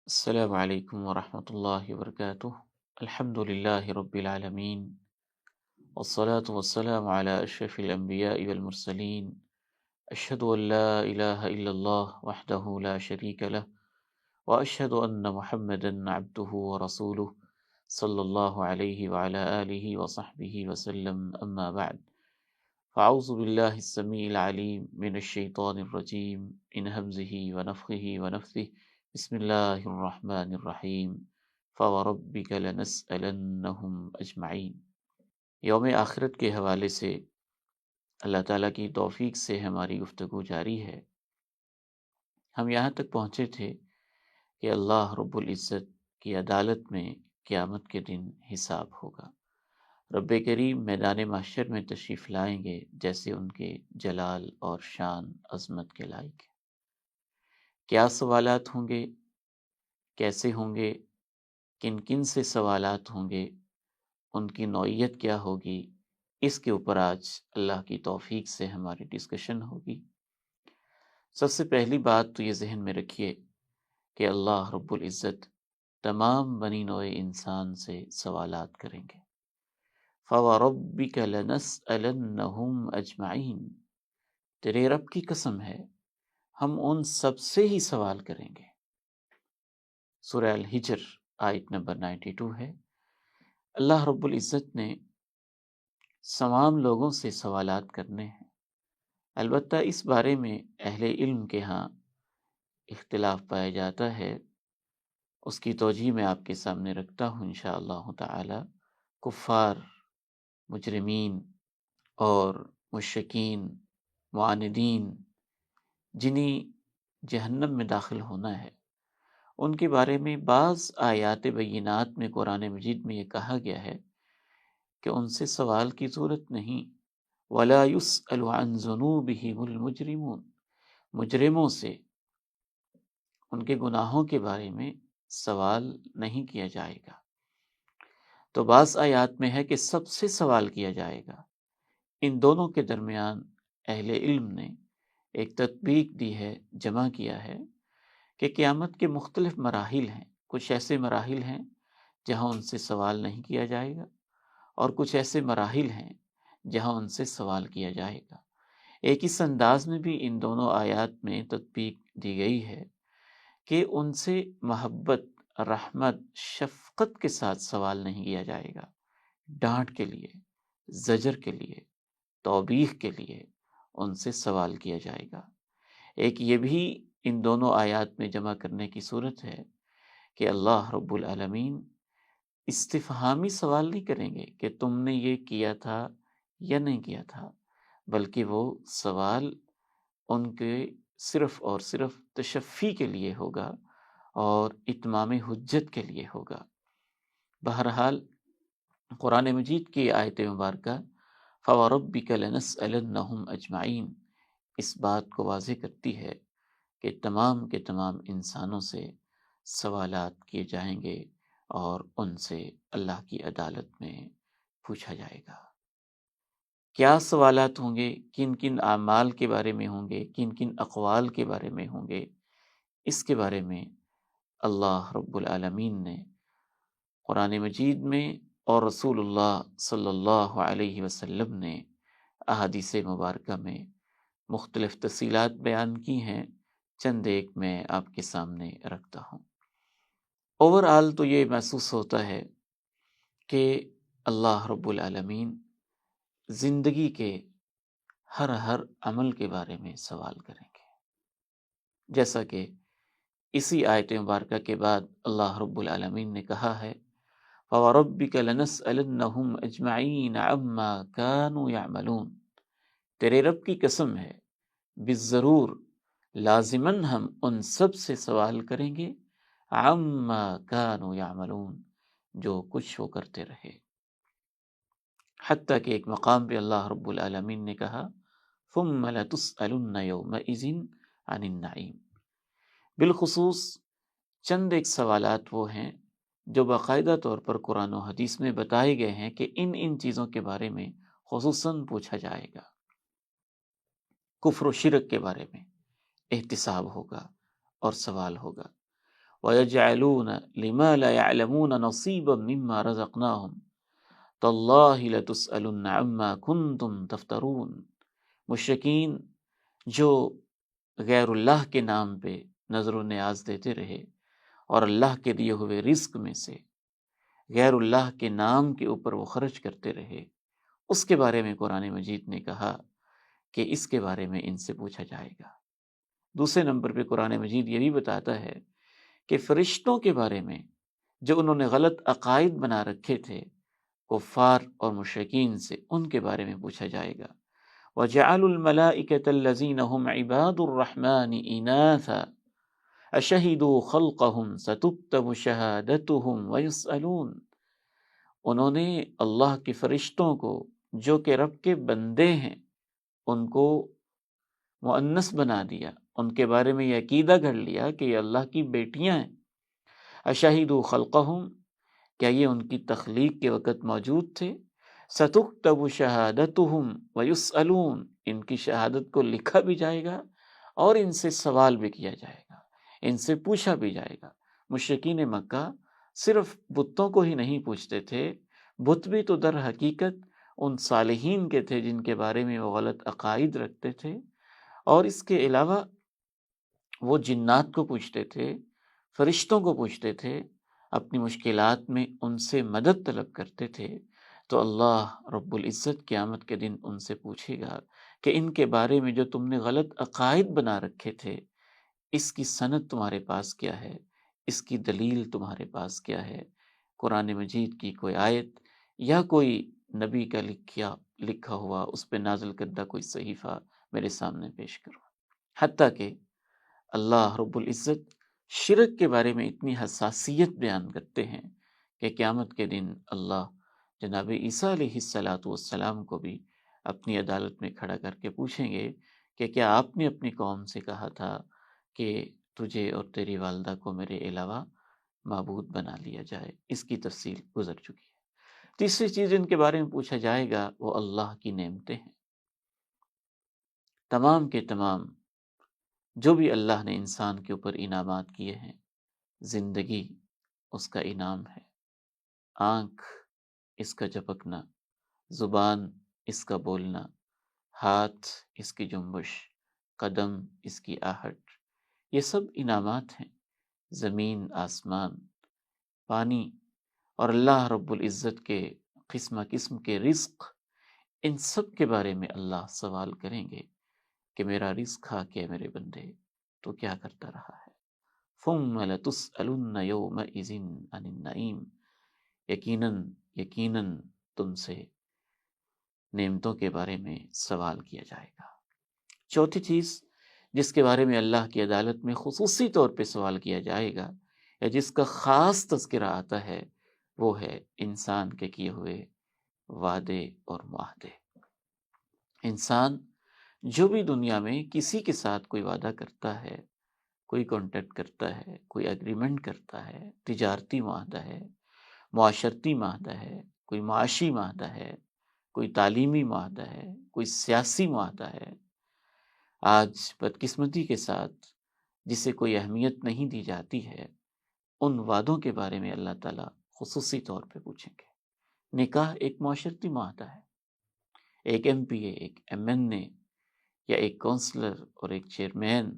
السلام علیکم ورحمۃ اللہ وبرکاتہ۔ الحمد للہ رب العالمین، والصلاة والسلام علی اشرف الانبیاء والمرسلین، اشہد ان لا الہ الا اللہ وحدہ لا شریک لہ، واشہد ان محمدا عبدہ ورسولہ صلی اللہ علیہ وعلی آلہ وصحبہ وسلم، اما بعد فاعوذ باللہ السمیع العلیم من الشیطان الرجیم، من ہمزہ ونفخہ ونفثہ، بسم اللہ الرحمن الرحیم، فوربک لنسألنہم اجمعین۔ یوم آخرت کے حوالے سے اللہ تعالیٰ کی توفیق سے ہماری گفتگو جاری ہے۔ ہم یہاں تک پہنچے تھے کہ اللہ رب العزت کی عدالت میں قیامت کے دن حساب ہوگا۔ رب کریم میدان محشر میں تشریف لائیں گے جیسے ان کے جلال اور شان عظمت کے لائق ہے۔ کیا سوالات ہوں گے، کیسے ہوں گے، کن کن سے سوالات ہوں گے، ان کی نوعیت کیا ہوگی، اس کے اوپر آج اللہ کی توفیق سے ہماری ڈسکشن ہوگی۔ سب سے پہلی بات تو یہ ذہن میں رکھیے کہ اللہ رب العزت تمام بنی نوع انسان سے سوالات کریں گے۔ فَوَرَبِّكَ لَنَسْأَلَنَّهُمْ أَجْمَعِينَ، تیرے رب کی قسم ہے ہم ان سب سے ہی سوال کریں گے۔ سورہ الحجر آیت نمبر 92 ہے۔ اللہ رب العزت نے تمام لوگوں سے سوالات کرنے ہیں۔ البتہ اس بارے میں اہل علم کے ہاں اختلاف پایا جاتا ہے، اس کی توجیہ میں آپ کے سامنے رکھتا ہوں انشاءاللہ تعالی۔ کفار، مجرمین اور مشرکین، معاندین، جنہیں جہنم میں داخل ہونا ہے، ان کے بارے میں بعض آیات بینات میں قرآن مجید میں یہ کہا گیا ہے کہ ان سے سوال کی ضرورت نہیں۔ وَلَا يُسْأَلُ عَنْ ذُنُوبِهِمُ الْمُجْرِمُونَ، مجرموں سے ان کے گناہوں کے بارے میں سوال نہیں کیا جائے گا۔ تو بعض آیات میں ہے کہ سب سے سوال کیا جائے گا۔ ان دونوں کے درمیان اہل علم نے ایک تطبیق دی ہے، جمع کیا ہے کہ قیامت کے مختلف مراحل ہیں۔ کچھ ایسے مراحل ہیں جہاں ان سے سوال نہیں کیا جائے گا، اور کچھ ایسے مراحل ہیں جہاں ان سے سوال کیا جائے گا۔ ایک اس انداز میں بھی ان دونوں آیات میں تطبیق دی گئی ہے کہ ان سے محبت، رحمت، شفقت کے ساتھ سوال نہیں کیا جائے گا، ڈانٹ کے لیے، زجر کے لیے، توبیخ کے لیے ان سے سوال کیا جائے گا۔ ایک یہ بھی ان دونوں آیات میں جمع کرنے کی صورت ہے کہ اللہ رب العالمین استفہامی سوال نہیں کریں گے کہ تم نے یہ کیا تھا یا نہیں کیا تھا، بلکہ وہ سوال ان کے صرف اور صرف تشفی کے لیے ہوگا اور اتمام حجت کے لیے ہوگا۔ بہرحال قرآن مجید کی آیت مبارکہ فَوَرَبِّكَ لَنَسْأَلَنَّهُمْ أَجْمَعِينَ اس بات کو واضح کرتی ہے کہ تمام کے تمام انسانوں سے سوالات کیے جائیں گے اور ان سے اللہ کی عدالت میں پوچھا جائے گا۔ کیا سوالات ہوں گے، کن کن اعمال کے بارے میں ہوں گے، کن کن اقوال کے بارے میں ہوں گے، اس کے بارے میں اللہ رب العالمین نے قرآن مجید میں اور رسول اللہ صلی اللہ علیہ وسلم نے احادیث مبارکہ میں مختلف تفصیلات بیان کی ہیں۔ چند ایک میں آپ کے سامنے رکھتا ہوں۔ اوورآل تو یہ محسوس ہوتا ہے کہ اللہ رب العالمین زندگی کے ہر عمل کے بارے میں سوال کریں گے، جیسا کہ اسی آیت مبارکہ کے بعد اللہ رب العالمین نے کہا ہے فَوَرَبِّكَ لَنَسْأَلَنَّهُمْ أَجْمَعِينَ عَمَّا كَانُوا يَعْمَلُونَ، تیرے رب کی قسم ہے بالضرور لازماً ہم ان سب سے سوال کریں گے عَمَّا كَانُوا يَعْمَلُونَ، جو کچھ وہ کرتے رہے۔ حتیٰ کہ ایک مقام پہ اللہ رب العالمین نے کہا ثُمَّ لَتُسْأَلُنَّ يَوْمَئِذٍ عَنِ النَّعِيمِ، بالخصوص چند ایک سوالات وہ ہیں جو باقاعدہ طور پر قرآن و حدیث میں بتائے گئے ہیں کہ ان چیزوں کے بارے میں خصوصاً پوچھا جائے گا۔ کفر و شرک کے بارے میں احتساب ہوگا اور سوال ہوگا۔ وَيَجْعَلُونَ لِمَا لَا يَعْلَمُونَ نَصِيبًا مِّمَّا رَزَقْنَاهُمْ تَاللَّهِ لَتُسْأَلُنَّ عَمَّا كُنتُمْ تَفْتَرُونَ۔ مشرکین جو غیر اللہ کے نام پہ نظر و نیاز دیتے رہے اور اللہ کے دیے ہوئے رزق میں سے غیر اللہ کے نام کے اوپر وہ خرچ کرتے رہے، اس کے بارے میں قرآن مجید نے کہا کہ اس کے بارے میں ان سے پوچھا جائے گا۔ دوسرے نمبر پہ قرآن مجید یہ بھی بتاتا ہے کہ فرشتوں کے بارے میں جو انہوں نے غلط عقائد بنا رکھے تھے کفار اور مشرکین سے، ان کے بارے میں پوچھا جائے گا۔ وَجَعَلُوا الْمَلَائِكَةَ الَّذِينَ هُمْ عِبَادُ الرَّحْمَنِ إِنَاثًا أَشَهِدُوا خَلْقَهُمْ سَتُكْتَبُ شَهَادَتُهُمْ وَيُسْأَلُونَ، انہوں نے اللہ کے فرشتوں کو جو کہ رب کے بندے ہیں ان کو مؤنث بنا دیا، ان کے بارے میں یہ عقیدہ گھڑ لیا کہ یہ اللہ کی بیٹیاں ہیں۔ أَشَهِدُوا خَلْقَهُمْ، کیا یہ ان کی تخلیق کے وقت موجود تھے؟ سَتُكْتَبُ شَهَادَتُهُمْ وَيُسْأَلُونَ، ان کی شہادت کو لکھا بھی جائے گا اور ان سے سوال بھی کیا جائے گا، ان سے پوچھا بھی جائے گا۔ مشرکین مکہ صرف بتوں کو ہی نہیں پوچھتے تھے، بت بھی تو در حقیقت ان صالحین کے تھے جن کے بارے میں وہ غلط عقائد رکھتے تھے، اور اس کے علاوہ وہ جنات کو پوچھتے تھے، فرشتوں کو پوچھتے تھے، اپنی مشکلات میں ان سے مدد طلب کرتے تھے۔ تو اللہ رب العزت قیامت کے دن ان سے پوچھے گا کہ ان کے بارے میں جو تم نے غلط عقائد بنا رکھے تھے، اس کی سند تمہارے پاس کیا ہے، اس کی دلیل تمہارے پاس کیا ہے؟ قرآن مجید کی کوئی آیت یا کوئی نبی کا لکھا ہوا اس پہ نازل کردہ کوئی صحیفہ میرے سامنے پیش کرو۔ حتیٰ کہ اللہ رب العزت شرک کے بارے میں اتنی حساسیت بیان کرتے ہیں کہ قیامت کے دن اللہ جناب عیسیٰ علیہ السلام کو بھی اپنی عدالت میں کھڑا کر کے پوچھیں گے کہ کیا آپ نے اپنی قوم سے کہا تھا کہ تجھے اور تیری والدہ کو میرے علاوہ معبود بنا لیا جائے؟ اس کی تفصیل گزر چکی ہے۔ تیسری چیز ان کے بارے میں پوچھا جائے گا وہ اللہ کی نعمتیں ہیں، تمام کے تمام جو بھی اللہ نے انسان کے اوپر انعامات کیے ہیں۔ زندگی اس کا انعام ہے، آنکھ اس کا جھپکنا، زبان اس کا بولنا، ہاتھ اس کی جنبش، قدم اس کی آہٹ، یہ سب انعامات ہیں۔ زمین، آسمان، پانی اور اللہ رب العزت کے قسم قسم کے رزق، ان سب کے بارے میں اللہ سوال کریں گے کہ میرا رزق کھا کے میرے بندے تو کیا کرتا رہا ہے؟ ثم لتسألن یومئذ عن النعیم، یقیناً تم سے نعمتوں کے بارے میں سوال کیا جائے گا۔ چوتھی چیز جس کے بارے میں اللہ کی عدالت میں خصوصی طور پہ سوال کیا جائے گا یا جس کا خاص تذکرہ آتا ہے وہ ہے انسان کے کیے ہوئے وعدے اور معاہدے۔ انسان جو بھی دنیا میں کسی کے ساتھ کوئی وعدہ کرتا ہے، کوئی کانٹیکٹ کرتا ہے، کوئی اگریمنٹ کرتا ہے، تجارتی معاہدہ ہے، معاشرتی معاہدہ ہے، کوئی معاشی معاہدہ ہے، کوئی تعلیمی معاہدہ ہے، کوئی سیاسی معاہدہ ہے، آج بدقسمتی کے ساتھ جسے کوئی اہمیت نہیں دی جاتی ہے، ان وعدوں کے بارے میں اللہ تعالیٰ خصوصی طور پہ پوچھیں گے۔ نکاح ایک معاشرتی معاہدہ ہے، ایک ایم پی اے، ایک ایم این اے یا ایک کونسلر اور ایک چیئرمین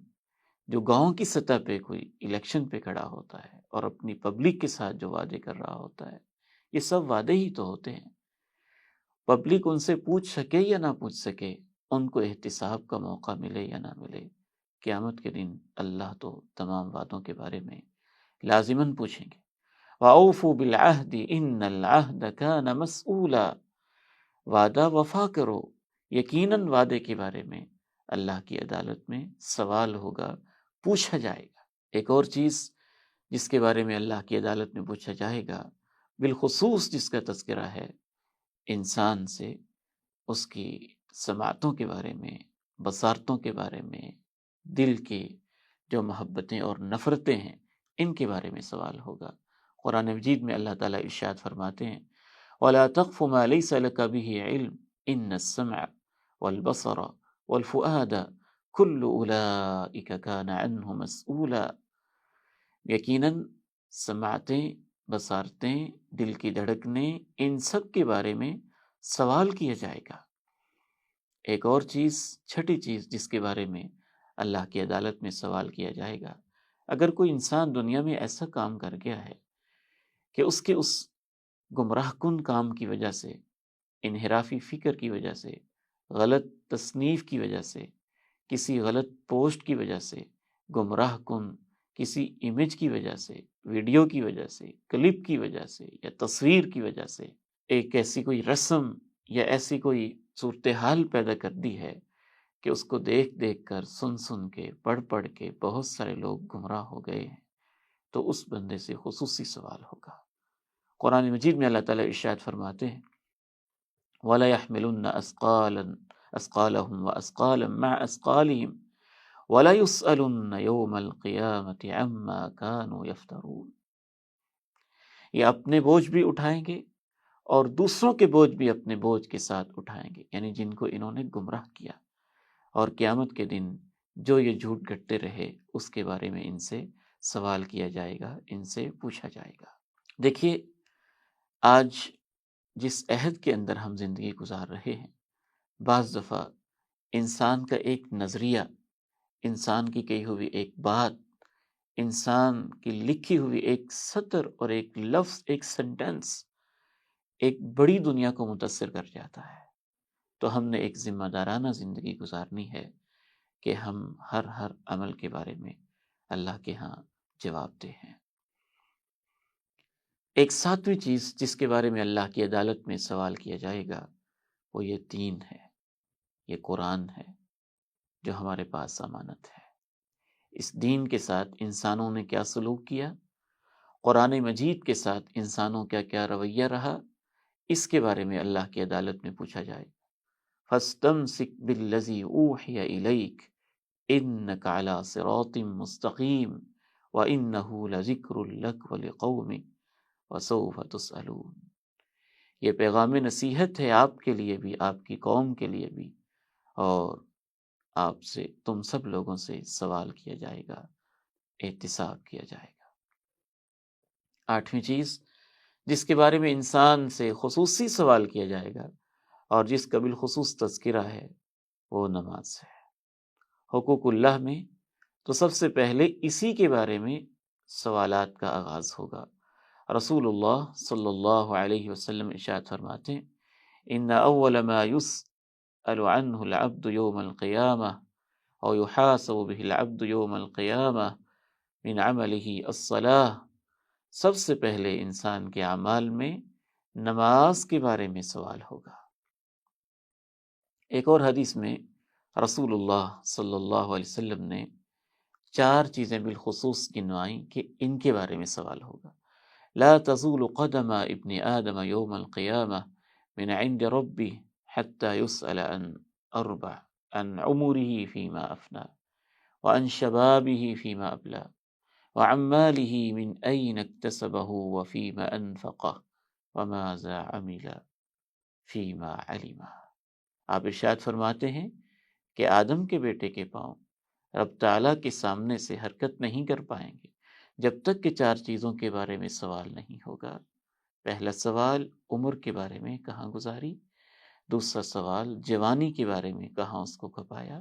جو گاؤں کی سطح پہ کوئی الیکشن پہ کھڑا ہوتا ہے اور اپنی پبلک کے ساتھ جو وعدے کر رہا ہوتا ہے، یہ سب وعدے ہی تو ہوتے ہیں۔ پبلک ان سے پوچھ سکے یا نہ پوچھ سکے، ان کو احتساب کا موقع ملے یا نہ ملے، قیامت کے دن اللہ تو تمام وعدوں کے بارے میں لازماً پوچھیں گے۔ وَأَوْفُوا بِالْعَهْدِ إِنَّ الْعَهْدَ كَانَ مَسْئُولًا، وعدہ وفا کرو، یقیناً وعدے کے بارے میں اللہ کی عدالت میں سوال ہوگا، پوچھا جائے گا۔ ایک اور چیز جس کے بارے میں اللہ کی عدالت میں پوچھا جائے گا، بالخصوص جس کا تذکرہ ہے انسان سے، اس کی سماعتوں کے بارے میں، بصارتوں کے بارے میں، دل کی جو محبتیں اور نفرتیں ہیں ان کے بارے میں سوال ہوگا۔ قرآن مجید میں اللہ تعالیٰ ارشاد فرماتے ہیں وَلَا تَقْفُ مَا لَيْسَ لَكَ بِهِ عِلْمٌ إِنَّ السَّمْعَ وَالْبَصَرَ وَالْفُؤَادَ كُلُّ أُولَئِكَ كَانَ عَنْهُ مَسْئُولًا، یقیناً سماعتیں، بصارتیں، دل کی دھڑکنیں، ان سب کے بارے میں سوال کیا جائے گا۔ ایک اور چیز، چھٹی چیز جس کے بارے میں اللہ کی عدالت میں سوال کیا جائے گا، اگر کوئی انسان دنیا میں ایسا کام کر گیا ہے کہ اس کے اس گمراہ کن کام کی وجہ سے، انحرافی فکر کی وجہ سے، غلط تصنیف کی وجہ سے، کسی غلط پوسٹ کی وجہ سے، گمراہ کن کسی امیج کی وجہ سے، ویڈیو کی وجہ سے، کلپ کی وجہ سے یا تصویر کی وجہ سے ایک ایسی کوئی رسم یا ایسی کوئی صورتحال پیدا کر دی ہے کہ اس کو دیکھ دیکھ کر، سن سن کے، پڑھ پڑھ کے بہت سارے لوگ گمراہ ہو گئے ہیں، تو اس بندے سے خصوصی سوال ہوگا۔ قرآن مجید میں اللہ تعالیٰ ارشاد فرماتے ہیں وَلَا يَحْمِلُنَّ أَثْقَالَهُمْ وَأَثْقَالًا مَعَ أَثْقَالِهِمْ وَلَا يُسْأَلُنَّ يَوْمَ الْقِيَامَةِ عَمَّا كَانُوا يَفْتَرُونَ۔ یہ اپنے بوجھ بھی اٹھائیں گے اور دوسروں کے بوجھ بھی اپنے بوجھ کے ساتھ اٹھائیں گے، یعنی جن کو انہوں نے گمراہ کیا، اور قیامت کے دن جو یہ جھوٹ گھٹتے رہے اس کے بارے میں ان سے سوال کیا جائے گا، ان سے پوچھا جائے گا۔ دیکھیے، آج جس عہد کے اندر ہم زندگی گزار رہے ہیں، بعض دفعہ انسان کا ایک نظریہ، انسان کی کہی ہوئی ایک بات، انسان کی لکھی ہوئی ایک سطر اور ایک لفظ، ایک سینٹنس ایک بڑی دنیا کو متاثر کر جاتا ہے۔ تو ہم نے ایک ذمہ دارانہ زندگی گزارنی ہے کہ ہم ہر عمل کے بارے میں اللہ کے ہاں جواب دہ ہیں۔ ایک ساتویں چیز جس کے بارے میں اللہ کی عدالت میں سوال کیا جائے گا وہ یہ دین ہے، یہ قرآن ہے جو ہمارے پاس امانت ہے۔ اس دین کے ساتھ انسانوں نے کیا سلوک کیا، قرآن مجید کے ساتھ انسانوں کا کیا رویہ رہا، اس کے بارے میں اللہ کی عدالت میں پوچھا جائے گا۔ فَاسْتَمْسِكْ بِالَّذِي أُوحِيَ إِلَيْكَ إِنَّكَ عَلَىٰ صِرَاطٍ مُّسْتَقِيمٍ وَإِنَّهُ لَذِكْرٌ لَكَ وَلِقَوْمِكَ وَسَوْفَ تُسْأَلُونَ۔ یہ پیغام نصیحت ہے آپ کے لیے بھی، آپ کی قوم کے لیے بھی، اور آپ سے، تم سب لوگوں سے سوال کیا جائے گا، احتساب کیا جائے گا۔ آٹھویں چیز جس کے بارے میں انسان سے خصوصی سوال کیا جائے گا اور جس کا بالخصوص تذکرہ ہے وہ نماز ہے۔ حقوق اللہ میں تو سب سے پہلے اسی کے بارے میں سوالات کا آغاز ہوگا۔ رسول اللہ صلی اللہ علیہ وسلم ارشاد فرماتے ہیں ان اول ما يسأل عنه العبد يوم القيامة او يحاسب به العبد يوم القيامة من عمله الصلاة، سب سے پہلے انسان کے اعمال میں نماز کے بارے میں سوال ہوگا۔ ایک اور حدیث میں رسول اللہ صلی اللہ علیہ وسلم نے 4 چیزیں بالخصوص گنوائیں کہ ان کے بارے میں سوال ہوگا۔ لا تزول قدم ابن آدم يوم القيامة من عند ربه حتى يسأل عن 4، عن عمره فيما أفنى، وعن شبابه فيما أبلى، وعن ماله من أين اكتسبه وفيما أنفقه، وماذا عمل فيما علم۔ آپ ارشاد فرماتے ہیں کہ آدم کے بیٹے کے پاؤں رب تعالیٰ کے سامنے سے حرکت نہیں کر پائیں گے جب تک کہ 4 چیزوں کے بارے میں سوال نہیں ہوگا۔ پہلا سوال عمر کے بارے میں، کہاں گزاری؟ دوسرا سوال جوانی کے بارے میں، کہاں اس کو کھپایا؟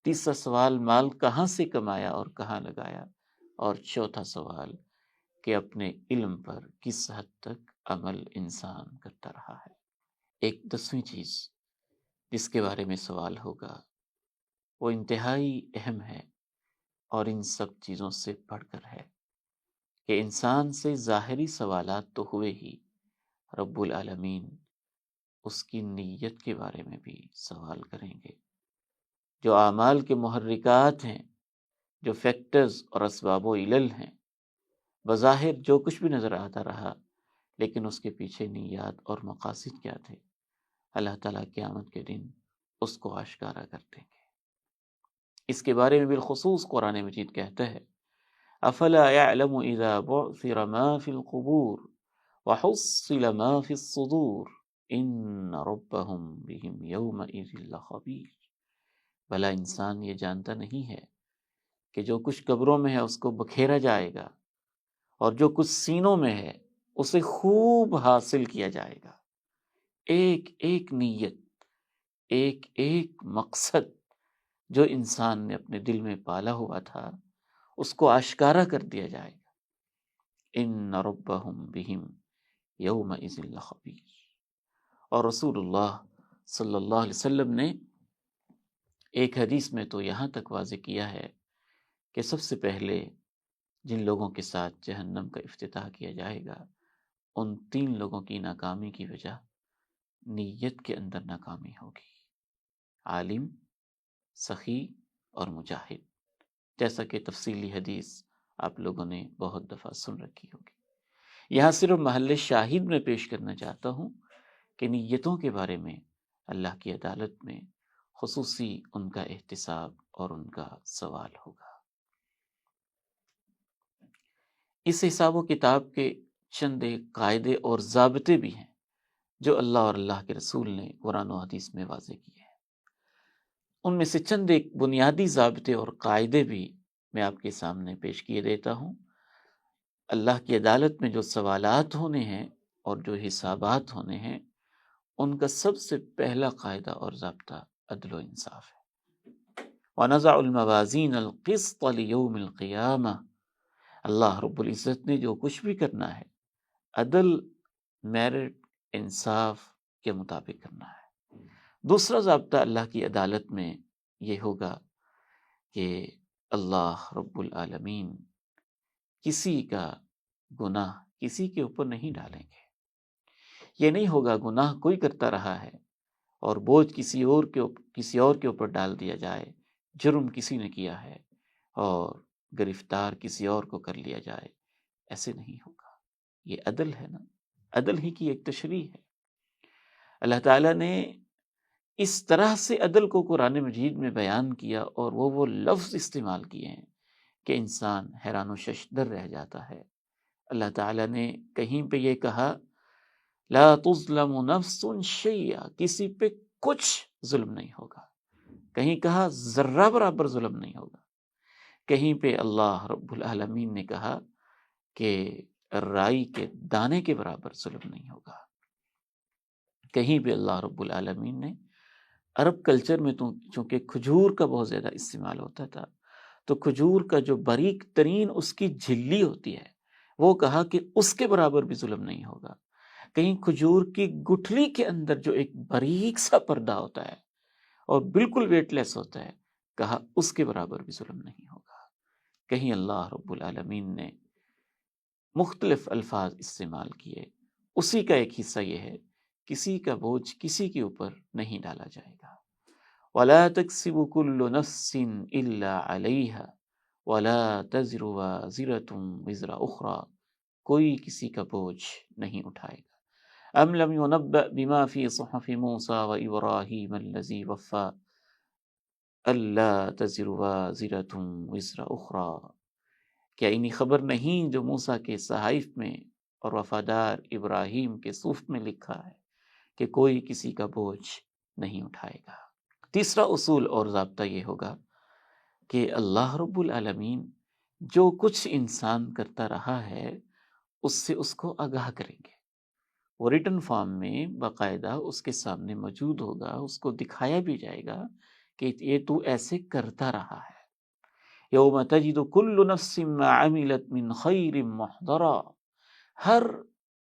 تیسرا سوال مال کہاں سے کمایا اور کہاں لگایا؟ اور چوتھا سوال کہ اپنے علم پر کس حد تک عمل انسان کرتا رہا ہے۔ ایک 10ویں چیز جس کے بارے میں سوال ہوگا وہ انتہائی اہم ہے اور ان سب چیزوں سے بڑھ کر ہے کہ انسان سے ظاہری سوالات تو ہوئے ہی، رب العالمین اس کی نیت کے بارے میں بھی سوال کریں گے۔ جو اعمال کے محرکات ہیں، جو فیکٹرز اور اسباب و علل ہیں، بظاہر جو کچھ بھی نظر آتا رہا لیکن اس کے پیچھے نیات اور مقاصد کیا تھے، اللہ تعالیٰ قیامت کے دن اس کو آشکارا کر دیں گے۔ اس کے بارے میں بالخصوص قرآن مجید کہتا ہے افلا يعلم اذا بعثر ما في القبور وحصل ما في الصدور ان ربهم بهم يومئذ لخبیر۔ بھلا انسان یہ جانتا نہیں ہے کہ جو کچھ قبروں میں ہے اس کو بکھیرا جائے گا اور جو کچھ سینوں میں ہے اسے خوب حاصل کیا جائے گا۔ ایک ایک نیت، ایک ایک مقصد جو انسان نے اپنے دل میں پالا ہوا تھا اس کو آشکارا کر دیا جائے گا۔ ان ربہم بہم یومئذ لخبیر۔ اور رسول اللہ صلی اللہ علیہ وسلم نے ایک حدیث میں تو یہاں تک واضح کیا ہے کہ سب سے پہلے جن لوگوں کے ساتھ جہنم کا افتتاح کیا جائے گا ان 3 لوگوں کی ناکامی کی وجہ نیت کے اندر ناکامی ہوگی، عالم، سخی اور مجاہد، جیسا کہ تفصیلی حدیث آپ لوگوں نے بہت دفعہ سن رکھی ہوگی۔ یہاں صرف محل شاہد میں پیش کرنا چاہتا ہوں کہ نیتوں کے بارے میں اللہ کی عدالت میں خصوصی ان کا احتساب اور ان کا سوال ہوگا۔ اس حساب و کتاب کے چند قاعدے اور ضابطے بھی ہیں جو اللہ اور اللہ کے رسول نے قرآن و حدیث میں واضح کیے ہیں۔ ان میں سے چند ایک بنیادی ضابطے اور قاعدے بھی میں آپ کے سامنے پیش کیے دیتا ہوں۔ اللہ کی عدالت میں جو سوالات ہونے ہیں اور جو حسابات ہونے ہیں ان کا سب سے پہلا قاعدہ اور ضابطہ عدل و انصاف ہے۔ وَنَزَعُ الْمَوَازِينَ الْقِسْطَ لِيَوْمِ الْقِيَامَةِ۔ اللہ رب العزت نے جو کچھ بھی کرنا ہے عدل، میرٹ، انصاف کے مطابق کرنا ہے۔ دوسرا ضابطہ اللہ کی عدالت میں یہ ہوگا کہ اللہ رب العالمین کسی کا گناہ کسی کے اوپر نہیں ڈالیں گے۔ یہ نہیں ہوگا گناہ کوئی کرتا رہا ہے اور بوجھ کسی اور کے اوپر ڈال دیا جائے، جرم کسی نے کیا ہے اور گرفتار کسی اور کو کر لیا جائے، ایسے نہیں ہوگا۔ یہ عدل ہے نا، عدل ہی کی ایک تشریح ہے۔ اللہ تعالیٰ نے اس طرح سے عدل کو قرآن مجید میں بیان کیا اور وہ لفظ استعمال کیے ہیں کہ انسان حیران و ششدر رہ جاتا ہے۔ اللہ تعالیٰ نے کہیں پہ یہ کہا لا تظلم نفس شیئا، کسی پہ کچھ ظلم نہیں ہوگا۔ کہیں کہا ذرہ برابر ظلم نہیں ہوگا۔ کہیں پہ اللہ رب العالمین نے کہا کہ رائی کے دانے کے برابر ظلم نہیں ہوگا۔ کہیں پہ اللہ رب العالمین نے عرب کلچر میں تو چونکہ کھجور کا بہت زیادہ استعمال ہوتا تھا تو کھجور کا جو باریک ترین اس کی جھلی ہوتی ہے وہ کہا کہ اس کے برابر بھی ظلم نہیں ہوگا۔ کہیں کھجور کی گٹھلی کے اندر جو ایک باریک سا پردہ ہوتا ہے اور بالکل ویٹ لیس ہوتا ہے، کہا اس کے برابر بھی ظلم نہیں ہوگا۔ کہیں اللہ رب العالمین نے مختلف الفاظ استعمال کیے، اسی کا ایک حصہ یہ ہے کسی کا بوجھ کسی کے اوپر نہیں ڈالا جائے گا۔ وَلَا تَكْسِبُ كُلُّ نَفْسٍ إِلَّا عَلَيْهَا وَلَا تَزِرُ وَازِرَةٌ وِزْرَ أُخْرَى، کوئی کسی کا بوجھ نہیں اٹھائے گا۔ أَمْ لَمْ يُنَبَّأْ بِمَا فِي صُحُفِ مُوسَى وَإِبْرَاهِيمَ الَّذِي وَفَّى أَلَّا تَزِرُ وَازِرَةٌ وِزْرَ أُخْرَى، کیا انہی خبر نہیں جو موسیٰ کے صحائف میں اور وفادار ابراہیم کے صحف میں لکھا ہے کہ کوئی کسی کا بوجھ نہیں اٹھائے گا۔ تیسرا اصول اور ضابطہ یہ ہوگا کہ اللہ رب العالمین جو کچھ انسان کرتا رہا ہے اس سے اس کو آگاہ کریں گے۔ وہ ریٹن فارم میں باقاعدہ اس کے سامنے موجود ہوگا، اس کو دکھایا بھی جائے گا کہ یہ تو ایسے کرتا رہا ہے۔ یوم تجد کل نفس ما عملت من خیر محضرا، ہر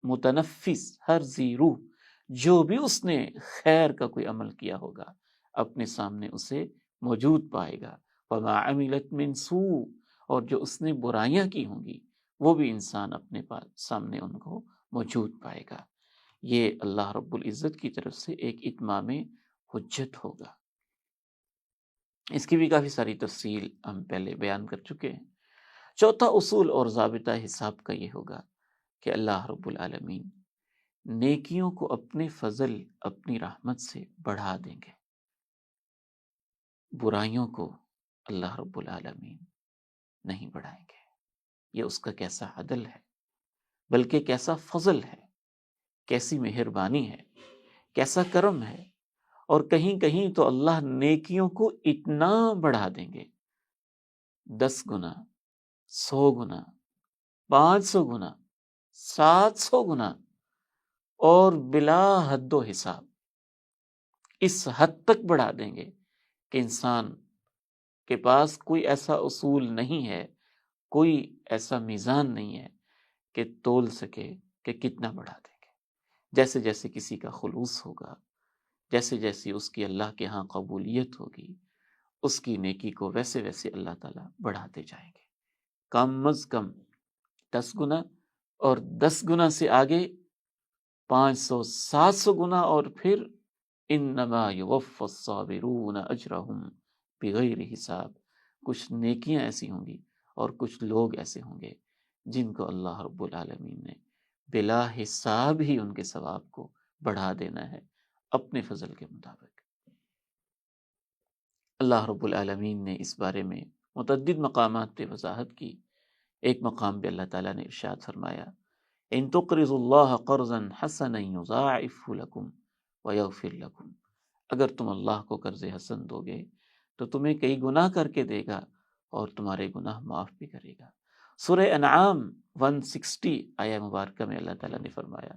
متنفس، ہر ذی روح جو بھی اس نے خیر کا کوئی عمل کیا ہوگا اپنے سامنے اسے موجود پائے گا۔ وما عملت من سوء، اور جو اس نے برائیاں کی ہوں گی وہ بھی انسان اپنے سامنے ان کو موجود پائے گا۔ یہ اللہ رب العزت کی طرف سے ایک اتمام حجت ہوگا۔ اس کی بھی کافی ساری تفصیل ہم پہلے بیان کر چکے ہیں۔ چوتھا اصول اور ضابطہ حساب کا یہ ہوگا کہ اللہ رب العالمین نیکیوں کو اپنے فضل، اپنی رحمت سے بڑھا دیں گے، برائیوں کو اللہ رب العالمین نہیں بڑھائیں گے۔ یہ اس کا کیسا عدل ہے، بلکہ کیسا فضل ہے، کیسی مہربانی ہے، کیسا کرم ہے۔ اور کہیں کہیں تو اللہ نیکیوں کو اتنا بڑھا دیں گے، 10 گنا، 100 گنا 500 گنا، 700 گنا، اور بلا حد و حساب، اس حد تک بڑھا دیں گے کہ انسان کے پاس کوئی ایسا اصول نہیں ہے، کوئی ایسا میزان نہیں ہے کہ تول سکے کہ کتنا بڑھا دیں گے۔ جیسے جیسے کسی کا خلوص ہوگا، جیسے جیسے اس کی اللہ کے ہاں قبولیت ہوگی، اس کی نیکی کو ویسے ویسے اللہ تعالیٰ بڑھاتے جائیں گے۔ کم از کم 10 گنا، اور 10 گنا سے آگے 500 700 گنا، اور پھر انما یوفی الصابرون اجرہم بغیر حساب۔ کچھ نیکیاں ایسی ہوں گی اور کچھ لوگ ایسے ہوں گے جن کو اللہ رب العالمین نے بلا حساب ہی ان کے ثواب کو بڑھا دینا ہے اپنے فضل کے مطابق۔ اللہ رب العالمین نے اس بارے میں متعدد مقامات پہ وضاحت کی۔ ایک مقام پہ اللہ تعالیٰ نے ارشاد فرمایا، ان تقرضوا اللہ قرضا حسنا یضاعفہ لکم ویغفر لکم، اگر تم اللہ کو قرض حسن دو گے تو تمہیں کئی گناہ کر کے دے گا اور تمہارے گناہ معاف بھی کرے گا۔ سورہ انعام 160 آیہ مبارکہ میں اللہ تعالیٰ نے فرمایا،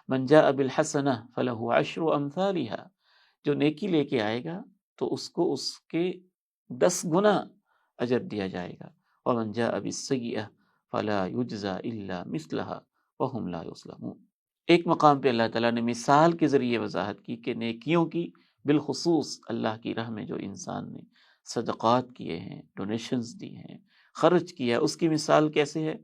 من جاء بالحسنہ فلہ عشر امثالہا، جو نیکی لے کے آئے گا تو اس کو اس کے 10 گنا اجر دیا جائے گا، ومن جاء بالسیئہ فلا یجزى الا مثلہا وہم لا یظلمون۔ ایک مقام پہ اللہ تعالیٰ نے مثال کے ذریعے وضاحت کی کہ نیکیوں کی، بالخصوص اللہ کی راہ میں جو انسان نے صدقات کیے ہیں، ڈونیشنز دی ہیں، خرچ کیا، اس کی مثال کیسے ہے؟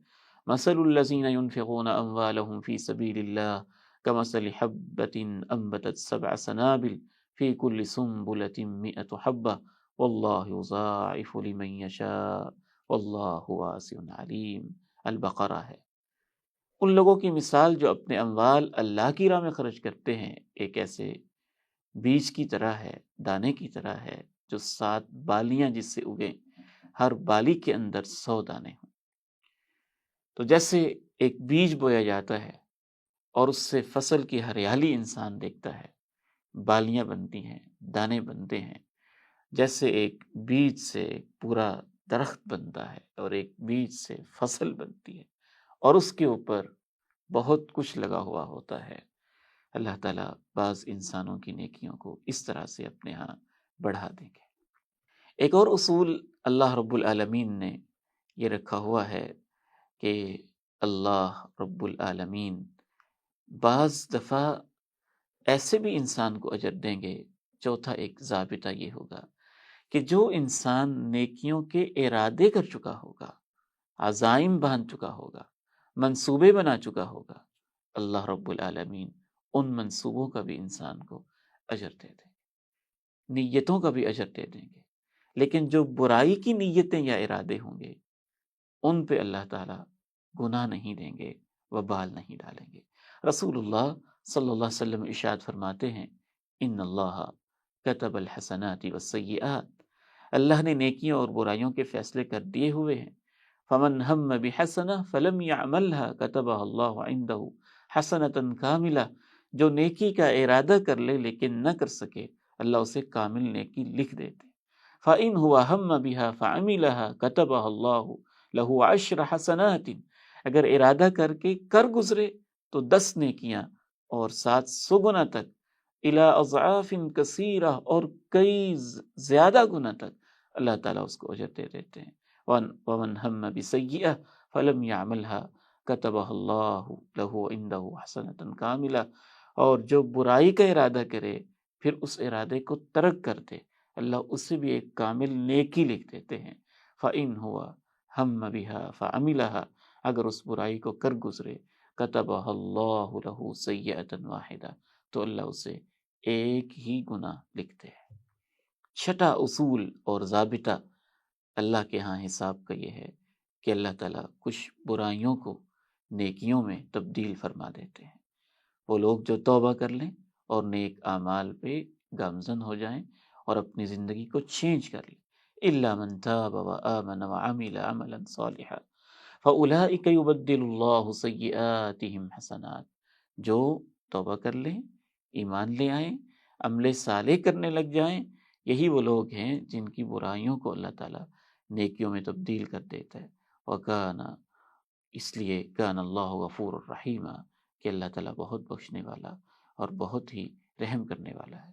مثل الذین ينفقون اموالهم فی سبیل اللہ کمثل حبۃ انبتت 7 سنابل فی کل سنبلۃ 100 حبہ واللہ یضاعف لمن یشاء واللہ واسع علیم۔ البقرہ ہے۔ ان لوگوں کی مثال جو اپنے اموال اللہ کی راہ میں خرچ کرتے ہیں، ایک ایسے بیج کی طرح ہے، دانے کی طرح ہے، جو 7 بالیاں جس سے اگیں، ہر بالی کے اندر 100 دانے ہوں۔ تو جیسے ایک بیج بویا جاتا ہے اور اس سے فصل کی ہریالی انسان دیکھتا ہے، بالیاں بنتی ہیں، دانے بنتے ہیں، جیسے ایک بیج سے ایک پورا درخت بنتا ہے اور ایک بیج سے فصل بنتی ہے اور اس کے اوپر بہت کچھ لگا ہوا ہوتا ہے، اللہ تعالیٰ بعض انسانوں کی نیکیوں کو اس طرح سے اپنے ہاں بڑھا دیں گے۔ ایک اور اصول اللہ رب العالمین نے یہ رکھا ہوا ہے کہ اللہ رب العالمین بعض دفعہ ایسے بھی انسان کو اجر دیں گے۔ چوتھا ایک ضابطہ یہ ہوگا کہ جو انسان نیکیوں کے ارادے کر چکا ہوگا، عزائم باندھ چکا ہوگا، منصوبے بنا چکا ہوگا، اللہ رب العالمین ان منصوبوں کا بھی انسان کو اجر دے دیں گے، نیتوں کا بھی اجر دے دیں گے۔ لیکن جو برائی کی نیتیں یا ارادے ہوں گے ان پہ اللہ تعالیٰ گناہ نہیں دیں گے، وبال نہیں ڈالیں گے۔ رسول اللہ صلی اللہ علیہ وسلم ارشاد فرماتے ہیں، ان اللہ کتب الحسنات والسیئات، اللہ نے نیکیوں اور برائیوں کے فیصلے کر دیے ہوئے ہیں۔ فمن ہم بحسنہ فلم یعملها کتبہ اللہ عندہ حسنۃ کاملہ، جو نیکی کا ارادہ کر لے لیکن نہ کر سکے، اللہ اسے کامل نیکی لکھ دیتے۔ فإن هو ہم بها فعملها کتبہ اللہ لہ 10 حسنات، اگر ارادہ کر کے کر گزرے تو 10 نیکیاں اور 700 گنا تک، الی اضعاف کثیرہ، اور کئی زیادہ گنا تک اللہ تعالیٰ اس کو اجر دے دیتے ہیں۔ ومن ہم بسیئہ فلم یعملها کتبہ اللہ لہ عندہ حسنۃ کاملہ، اور جو برائی کا ارادہ کرے پھر اس ارادے کو ترک کر دے، اللہ اسے بھی ایک کامل نیکی لکھ دیتے ہیں۔ فإن ہوا ہم بها فعملها، اگر اس برائی کو کر گزرے، کتبہ اللہ لہ سیئۃ واحدہ، تو اللہ اسے ایک ہی گناہ لکھتے ہیں۔ چھٹا اصول اور ضابطہ اللہ کے ہاں حساب کا یہ ہے کہ اللہ تعالیٰ کچھ برائیوں کو نیکیوں میں تبدیل فرما دیتے ہیں۔ وہ لوگ جو توبہ کر لیں اور نیک اعمال پہ گامزن ہو جائیں اور اپنی زندگی کو چینج کر لیں، الا من تاب وآمن وعمل عملا صالحا فاولئک یبدل اللہ سیئاتہم حسنات، جو توبہ کر لیں، ایمان لے آئیں، عمل صالح کرنے لگ جائیں، یہی وہ لوگ ہیں جن کی برائیوں کو اللہ تعالیٰ نیکیوں میں تبدیل کر دیتا ہے۔ وَكَانَ اس لیے کان اللہ غفور الرحیم کہ اللہ تعالیٰ بہت بخشنے والا اور بہت ہی رحم کرنے والا ہے۔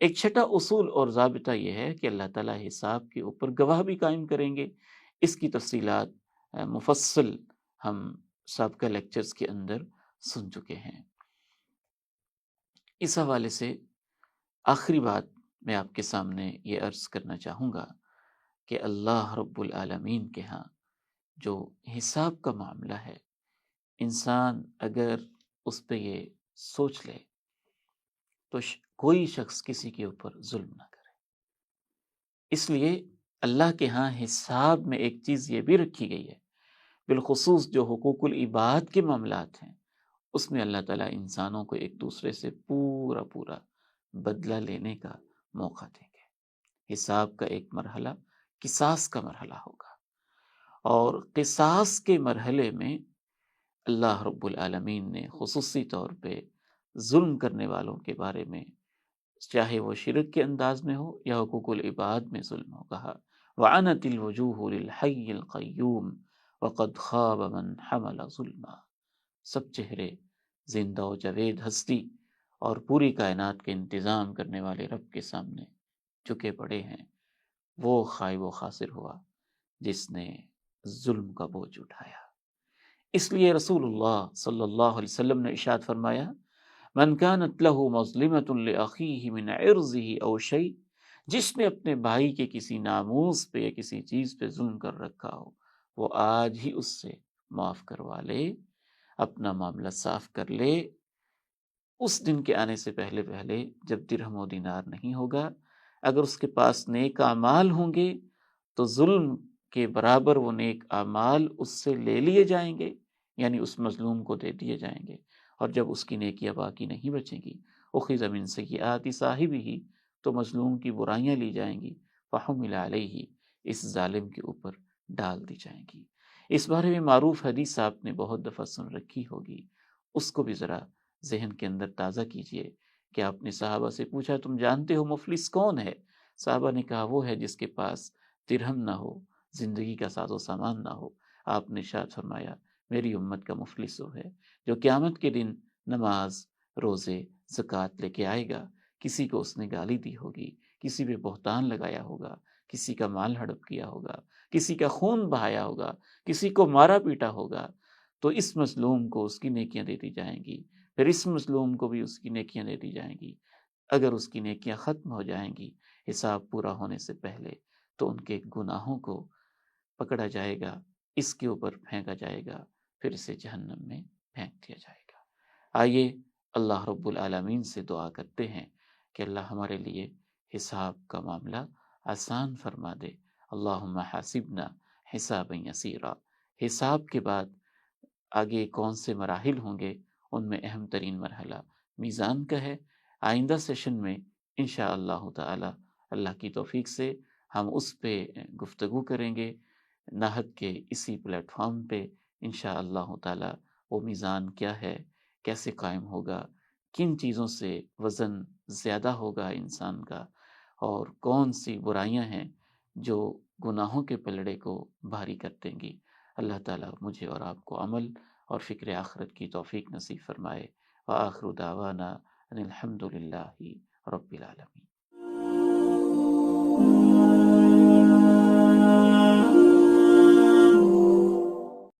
ایک چھٹا اصول اور ضابطہ یہ ہے کہ اللہ تعالیٰ حساب کے اوپر گواہ بھی قائم کریں گے۔ اس کی تفصیلات مفصل ہم سابقہ لیکچرز کے اندر سن چکے ہیں۔ اس حوالے سے آخری بات میں آپ کے سامنے یہ عرض کرنا چاہوں گا کہ اللہ رب العالمین کے ہاں جو حساب کا معاملہ ہے، انسان اگر اس پہ یہ سوچ لے تو کوئی شخص کسی کے اوپر ظلم نہ کرے۔ اس لیے اللہ کے ہاں حساب میں ایک چیز یہ بھی رکھی گئی ہے، بالخصوص جو حقوق العباد کے معاملات ہیں، اس میں اللہ تعالیٰ انسانوں کو ایک دوسرے سے پورا بدلہ لینے کا موقع دیں گے۔ حساب کا ایک مرحلہ قصاص کا مرحلہ ہوگا، اور قصاص کے مرحلے میں اللہ رب العالمین نے خصوصی طور پہ ظلم کرنے والوں کے بارے میں، چاہے وہ شرک کے انداز میں ہو یا حقوق العباد میں ظلم ہو، کہا وَعَنَتِ الْوُجُوهُ لِلْحَيِّ الْقَيُّومِ وَقَدْ خَابَ مَنْ حَمَلَ ظُلْمًا۔ سب چہرے زندہ و جاوید ہستی اور پوری کائنات کے انتظام کرنے والے رب کے سامنے جھکے پڑے ہیں، وہ خائب و خاسر ہوا جس نے ظلم کا بوجھ اٹھایا۔ اس لیے رسول اللہ صلی اللہ علیہ وسلم نے ارشاد فرمایا من كانت له مظلمة لأخيه من عرضه أو شيء، جس نے اپنے بھائی کے کسی ناموس پہ یا کسی چیز پہ ظلم کر رکھا ہو، وہ آج ہی اس سے معاف کروا لے، اپنا معاملہ صاف کر لے۔ اس دن کے آنے سے پہلے جب درہم و دینار نہیں ہوگا، اگر اس کے پاس نیک اعمال ہوں گے تو ظلم کے برابر وہ نیک اعمال اس سے لے لیے جائیں گے، یعنی اس مظلوم کو دے دیے جائیں گے، اور جب اس کی نیکیاں باقی نہیں بچیں گی، اخذ من سیئات صاحبہ، تو مظلوم کی برائیاں لی جائیں گی، فحمل علیہ، اس ظالم کے اوپر ڈال دی جائیں گی۔ اس بارے میں معروف حدیث آپ نے بہت دفعہ سن رکھی ہوگی، اس کو بھی ذرا ذہن کے اندر تازہ کیجئے کہ آپ نے صحابہ سے پوچھا تم جانتے ہو مفلس کون ہے؟ صحابہ نے کہا وہ ہے جس کے پاس درہم نہ ہو، زندگی کا ساز و سامان نہ ہو۔ آپ نے ارشاد فرمایا میری امت کا مفلس وہ ہے جو قیامت کے دن نماز، روزے، زکوٰۃ لے کے آئے گا، کسی کو اس نے گالی دی ہوگی، کسی پہ بہتان لگایا ہوگا، کسی کا مال ہڑپ کیا ہوگا، کسی کا خون بہایا ہوگا، کسی کو مارا پیٹا ہوگا، تو اس مظلوم کو اس کی نیکیاں دے دی جائیں گی، پھر اس مظلوم کو بھی اس کی نیکیاں دے دی جائیں گی۔ اگر اس کی نیکیاں ختم ہو جائیں گی حساب پورا ہونے سے پہلے، تو ان کے گناہوں کو پکڑا جائے گا، اس کے اوپر پھینکا جائے گا، پھر اسے جہنم میں پھینک دیا جائے گا۔ آئیے اللہ رب العالمین سے دعا کرتے ہیں کہ اللہ ہمارے لیے حساب کا معاملہ آسان فرما دے۔ اللہم حاسبنا حسابا یسیرا۔ حساب کے بعد آگے کون سے مراحل ہوں گے، ان میں اہم ترین مرحلہ میزان کا ہے۔ آئندہ سیشن میں انشاءاللہ تعالی اللہ کی توفیق سے ہم اس پہ گفتگو کریں گے، نہد کے اسی پلیٹ فارم پہ انشاءاللہ تعالی۔ وہ میزان کیا ہے، کیسے قائم ہوگا، کن چیزوں سے وزن زیادہ ہوگا انسان کا، اور کون سی برائیاں ہیں جو گناہوں کے پلڑے کو بھاری کر دیں گی۔ اللہ تعالیٰ مجھے اور آپ کو عمل اور فکر آخرت کی توفیق نصیب فرمائے۔ وآخر دعوانا ان الحمد للہ رب العالمین۔